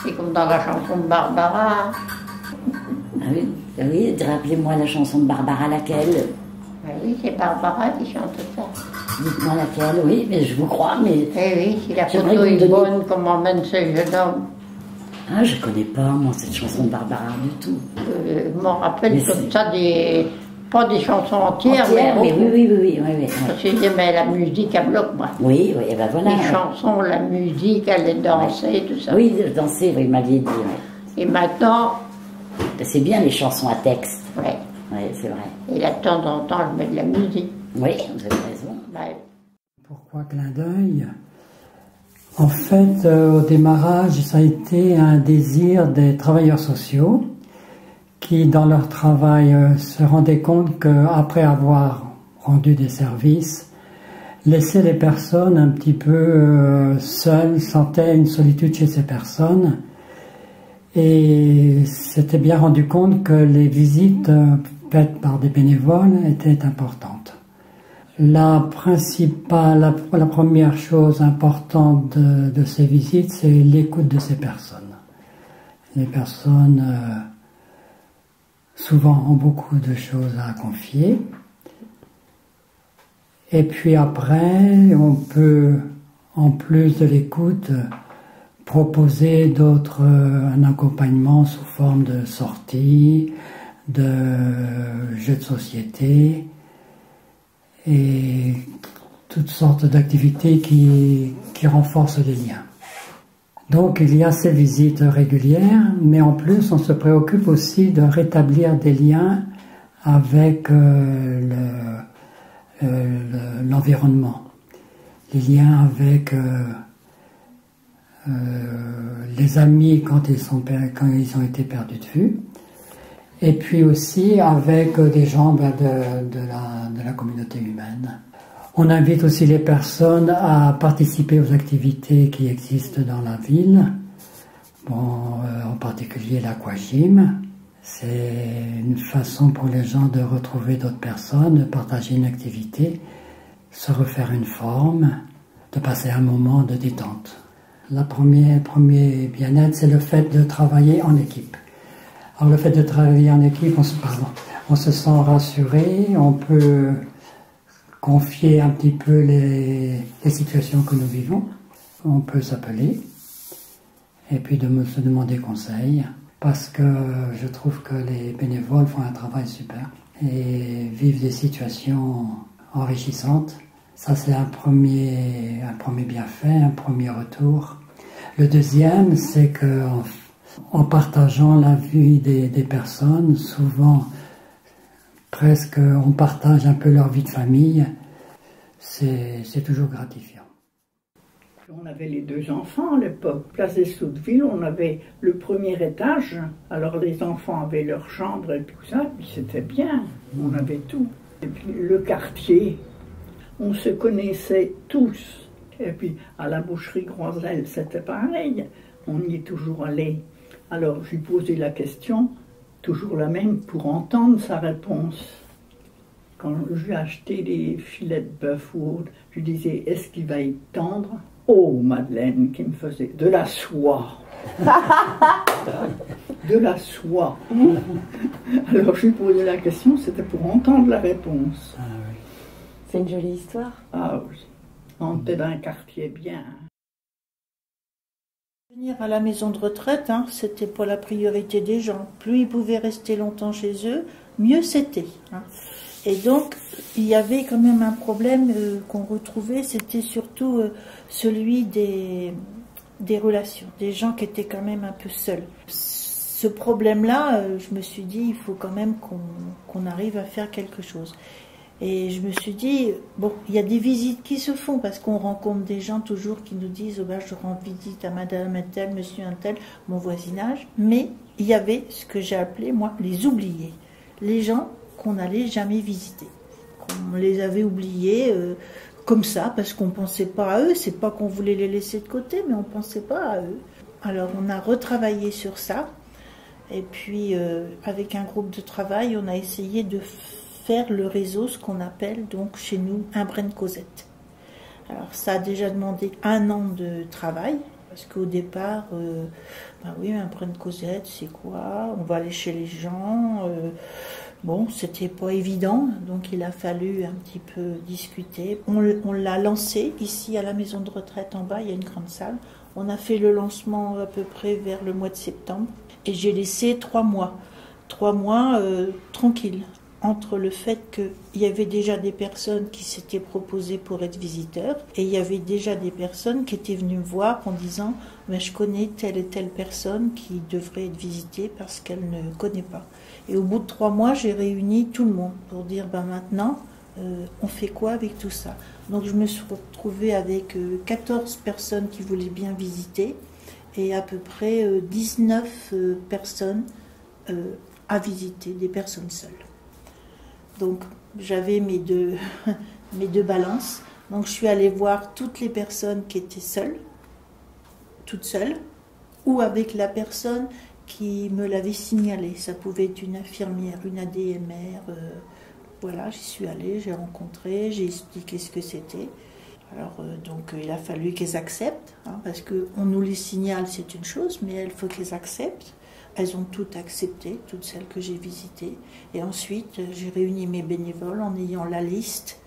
C'est comme dans la chanson de Barbara. Ah oui, rappelez-moi la chanson de Barbara, laquelle? Ben oui, c'est Barbara qui chante ça. Dites-moi laquelle, oui, mais je vous crois, mais... Eh oui, si la photo est bonne, comme emmène ce jeune homme. Ah, je connais pas, moi, cette chanson de Barbara du tout. Je m'en rappelle comme ça pas des chansons entières, mais oui. Parce que j'aimais la musique à bloc, moi. Oui, et ben voilà. Les chansons, la musique, aller danser, tout ça. Oui, danser, vous m'aviez dit. Ouais. Et maintenant... C'est bien les chansons à texte. Oui. Oui, c'est vrai. Et là, de temps en temps, je mets de la musique. Oui, vous avez raison. Ouais. Pourquoi clin d'œil? En fait, au démarrage, ça a été un désir des travailleurs sociaux qui, dans leur travail, se rendaient compte qu'après avoir rendu des services, laisser les personnes un petit peu seules, sentaient une solitude chez ces personnes. Et s'était bien rendu compte que les visites faites par des bénévoles étaient importantes. La première chose importante de ces visites, c'est l'écoute de ces personnes. Les personnes, souvent, ont beaucoup de choses à confier. Et puis après, on peut, en plus de l'écoute, proposer un accompagnement sous forme de sorties, de jeux de société et toutes sortes d'activités qui renforcent les liens. Donc il y a ces visites régulières, mais en plus on se préoccupe aussi de rétablir des liens avec l'environnement, les liens avec les amis quand ils ont été perdus de vue, et puis aussi avec des gens de la communauté humaine. On invite aussi les personnes à participer aux activités qui existent dans la ville, en particulier l'aquagym. C'est une façon pour les gens de retrouver d'autres personnes, de partager une activité, se refaire une forme, de passer un moment de détente. Le premier bien-être, c'est le fait de travailler en équipe. Alors le fait de travailler en équipe, on se sent rassuré, on peut confier un petit peu les situations que nous vivons, on peut s'appeler et puis se demander conseil, parce que je trouve que les bénévoles font un travail super et vivent des situations enrichissantes. Ça, c'est un premier bienfait, un premier retour. Le deuxième, c'est que en partageant la vie des personnes, souvent, presque, on partage un peu leur vie de famille. C'est toujours gratifiant. On avait les 2 enfants à l'époque. Place des Sotteville, on avait le premier étage. Alors les enfants avaient leur chambre et tout ça, puis c'était bien. On avait tout. Et puis le quartier, on se connaissait tous. Et puis à la boucherie Groiselle, c'était pareil. On y est toujours allé. Alors je lui posais la question, toujours la même, pour entendre sa réponse. Quand je lui ai acheté des filets de bœuf ou autre, je lui disais, est-ce qu'il va être tendre? Oh, Madeleine, qui me faisait de la soie. De la soie. Alors je lui posais la question, c'était pour entendre la réponse. Ah, oui. C'est une jolie histoire. Ah oui, on était dans un quartier bien. Venir à la maison de retraite, c'était pas la priorité des gens. Plus ils pouvaient rester longtemps chez eux, mieux c'était. Et donc, il y avait quand même un problème qu'on retrouvait, c'était surtout celui des relations, des gens qui étaient quand même un peu seuls. Ce problème-là, je me suis dit, il faut quand même qu'on arrive à faire quelque chose. Et je me suis dit, bon, il y a des visites qui se font parce qu'on rencontre des gens toujours qui nous disent, oh ben, je rends visite à madame un tel, monsieur un tel, mon voisinage. Mais il y avait ce que j'ai appelé, moi, les oubliés. Les gens qu'on n'allait jamais visiter. On les avait oubliés comme ça parce qu'on ne pensait pas à eux. C'est pas qu'on voulait les laisser de côté, mais on ne pensait pas à eux. Alors on a retravaillé sur ça. Et puis avec un groupe de travail, on a essayé de faire le réseau, ce qu'on appelle donc chez nous un brin de Cosette. Alors ça a déjà demandé 1 an de travail, Parce qu'au départ, bah oui, un prenne Cosette, c'est quoi? On va aller chez les gens. Bon, c'était pas évident, donc il a fallu un petit peu discuter. On l'a lancé ici à la maison de retraite en bas, il y a une grande salle. On a fait le lancement à peu près vers le mois de septembre et j'ai laissé 3 mois. 3 mois tranquilles, entre le fait qu'il y avait déjà des personnes qui s'étaient proposées pour être visiteurs et il y avait déjà des personnes qui étaient venues me voir en disant mais je connais telle et telle personne qui devrait être visitée parce qu'elle ne connaît pas. Et au bout de 3 mois, j'ai réuni tout le monde pour dire ben maintenant, on fait quoi avec tout ça? Donc je me suis retrouvée avec 14 personnes qui voulaient bien visiter et à peu près 19 personnes à visiter, des personnes seules. Donc j'avais mes deux balances. Donc je suis allée voir toutes les personnes qui étaient seules, toutes seules, ou avec la personne qui me l'avait signalé. Ça pouvait être une infirmière, une ADMR. Voilà, j'y suis allée, j'ai rencontré, j'ai expliqué ce que c'était. Alors donc il a fallu qu'elles acceptent, hein, parce qu'on nous les signale, c'est une chose, mais il faut qu'elles acceptent. Elles ont toutes accepté, toutes celles que j'ai visitées. Et ensuite, j'ai réuni mes bénévoles en ayant la liste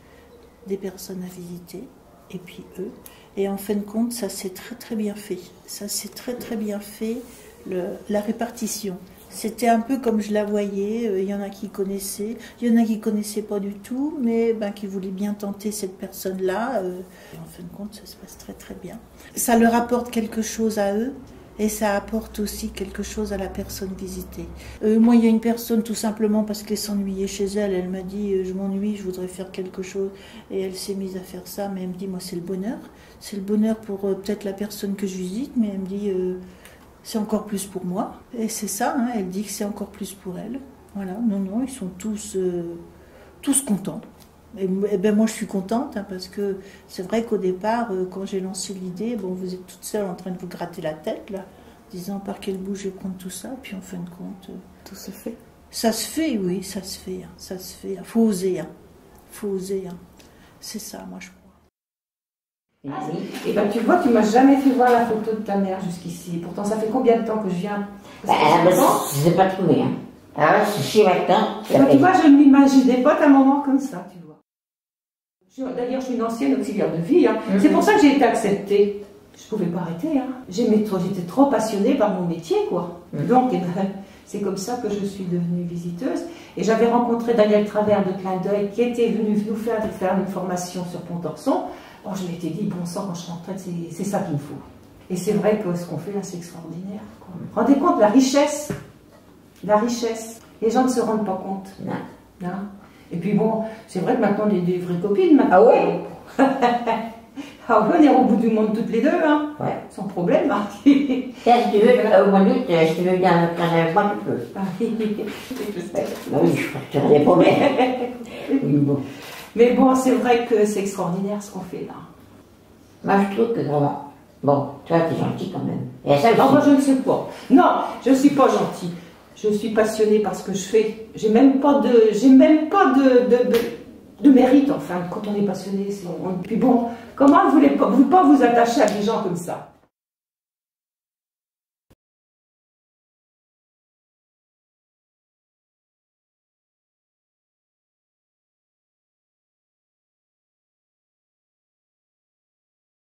des personnes à visiter, et puis eux. Et en fin de compte, ça s'est très très bien fait. Ça s'est très très bien fait, la répartition. C'était un peu comme je la voyais, il y en a qui connaissaient, il y en a qui ne connaissaient pas du tout, mais ben, qui voulaient bien tenter cette personne-là. Et en fin de compte, ça se passe très très bien. Ça leur apporte quelque chose à eux. Et ça apporte aussi quelque chose à la personne visitée. Moi, il y a une personne, tout simplement parce qu'elle s'ennuyait chez elle, elle m'a dit « je m'ennuie, je voudrais faire quelque chose ». Et elle s'est mise à faire ça, mais elle me dit « moi, c'est le bonheur. C'est le bonheur pour peut-être la personne que je visite, mais elle me dit « c'est encore plus pour moi ». Et c'est ça, hein, elle dit que c'est encore plus pour elle. Voilà, non, ils sont tous contents. Et ben moi je suis contente hein, parce que c'est vrai qu'au départ quand j'ai lancé l'idée, bon vous êtes toute seule en train de vous gratter la tête là, disant par quel bout je vais prendre tout ça, puis en fin de compte tout se fait. Ça se fait, oui, ça se fait, hein, ça se fait. Faut oser, hein. Faut oser, hein. C'est ça, moi je crois. Et ben tu vois, tu m'as jamais fait voir la photo de ta mère jusqu'ici. Pourtant ça fait combien de temps que je viens? Je n'ai pas trouvé. Hein. Ah ouais, c'est si maintenant. Tu vois, je ne m'imaginais pas ta maman comme ça, tu vois. D'ailleurs, je suis une ancienne auxiliaire de vie. Hein. C'est pour ça que j'ai été acceptée. Je ne pouvais pas arrêter. Hein. J'étais trop passionnée par mon métier, quoi. Donc, c'est comme ça que je suis devenue visiteuse. Et j'avais rencontré Daniel Travers de Clin d'œil qui était venu nous faire une formation sur Pont-Orson. Bon, je m'étais dit, bon sang, quand je suis en retraite, c'est ça qu'il me faut. Et c'est vrai que ce qu'on fait là, c'est extraordinaire. Quoi. Vous vous rendez compte, la richesse. La richesse. Les gens ne se rendent pas compte. Non. Non. Et puis bon, c'est vrai que maintenant on est des vraies copines. Maintenant. Ah ouais. Ah ouais, on est au bout du monde toutes les deux, hein. Ouais. Sans problème. Hein. Tiens, si tu veux, au mois d'août, si tu veux bien traîner avec moi, tu peux. Ah oui, je sais. Oui, je ferai des problèmes. Oui, bon. Mais bon, c'est vrai que c'est extraordinaire ce qu'on fait là. Moi, je trouve que vraiment. Bon, toi, t'es gentil quand même. Et ça, non, moi je ne sais pas. Non, je ne suis pas gentille. Je suis passionnée par ce que je fais. J'ai même pas de mérite, enfin, quand on est passionné. Puis bon, comment vous ne voulez pas vous attacher à des gens comme ça?